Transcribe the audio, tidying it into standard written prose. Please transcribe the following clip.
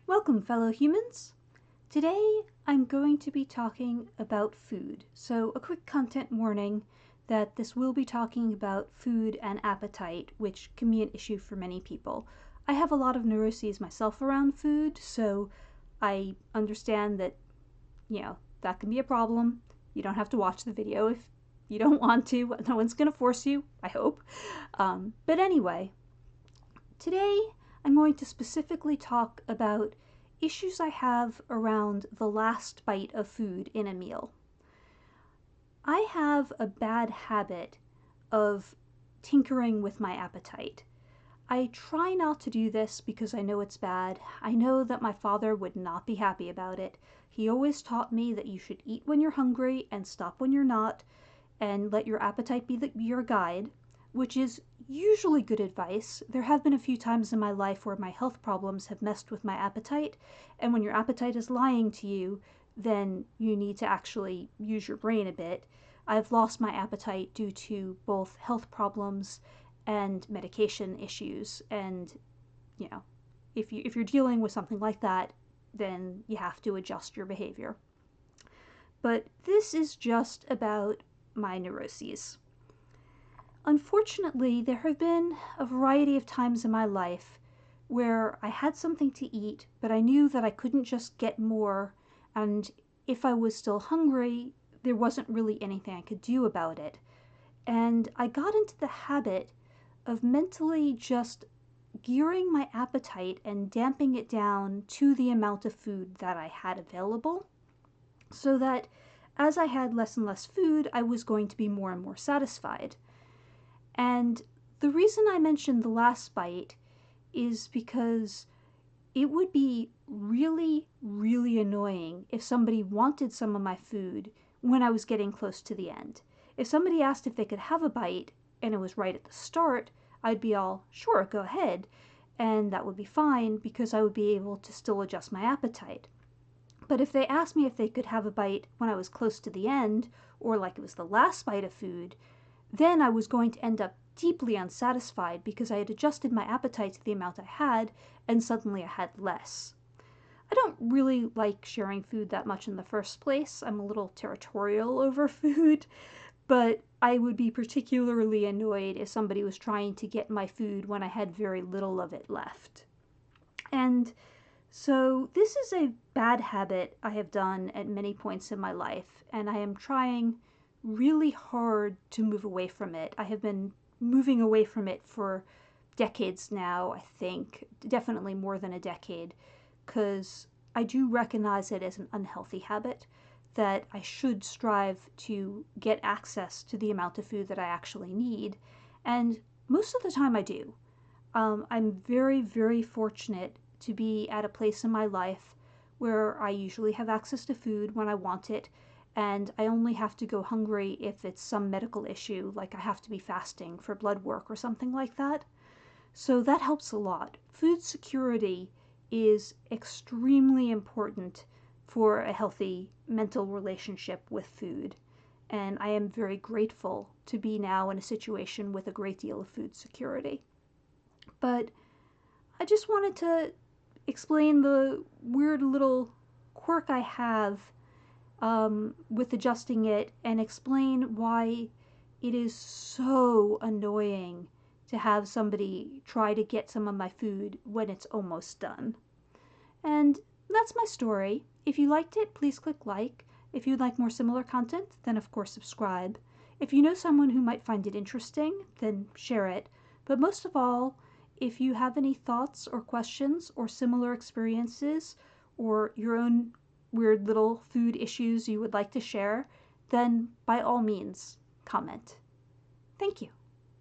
Welcome, fellow humans! Today I'm going to be talking about food. So, a quick content warning that this will be talking about food and appetite, which can be an issue for many people. I have a lot of neuroses myself around food, so I understand that, that can be a problem. You don't have to watch the video if you don't want to. No one's going to force you, I hope. But anyway, today I'm going to specifically talk about issues I have around the last bite of food in a meal. I have a bad habit of tinkering with my appetite. I try not to do this because I know it's bad. I know that my father would not be happy about it. He always taught me that you should eat when you're hungry and stop when you're not, and let your appetite be your guide, which is usually good advice. There have been a few times in my life where my health problems have messed with my appetite, and when your appetite is lying to you, then you need to actually use your brain a bit. I've lost my appetite due to both health problems and medication issues, and if you're dealing with something like that, then you have to adjust your behavior. But this is just about my neuroses. Unfortunately, there have been a variety of times in my life where I had something to eat, but I knew that I couldn't just get more, and if I was still hungry, there wasn't really anything I could do about it. And I got into the habit of mentally just gearing my appetite and damping it down to the amount of food that I had available, so that as I had less and less food, I was going to be more and more satisfied. And the reason I mentioned the last bite is because it would be really, really annoying if somebody wanted some of my food when I was getting close to the end. If somebody asked if they could have a bite and it was right at the start, I'd be all, sure, go ahead. And that would be fine because I would be able to still adjust my appetite. But if they asked me if they could have a bite when I was close to the end, or like it was the last bite of food, then I was going to end up deeply unsatisfied because I had adjusted my appetite to the amount I had, and suddenly I had less. I don't really like sharing food that much in the first place. I'm a little territorial over food, but I would be particularly annoyed if somebody was trying to get my food when I had very little of it left. And so this is a bad habit I have done at many points in my life, and I am trying really hard to move away from it. I have been moving away from it for decades now, I think, definitely more than a decade, because I do recognize it as an unhealthy habit, that I should strive to get access to the amount of food that I actually need, and most of the time I do. I'm very, very fortunate to be at a place in my life where I usually have access to food when I want it, and I only have to go hungry if it's some medical issue, like I have to be fasting for blood work or something like that. So that helps a lot. Food security is extremely important for a healthy mental relationship with food, and I am very grateful to be now in a situation with a great deal of food security. But I just wanted to explain the weird little quirk I have with adjusting it, and explain why it is so annoying to have somebody try to get some of my food when it's almost done. And that's my story. If you liked it, please click like. If you'd like more similar content, then of course subscribe. If you know someone who might find it interesting, then share it. But most of all, if you have any thoughts or questions or similar experiences, or your own weird little food issues you would like to share, then by all means, comment. Thank you.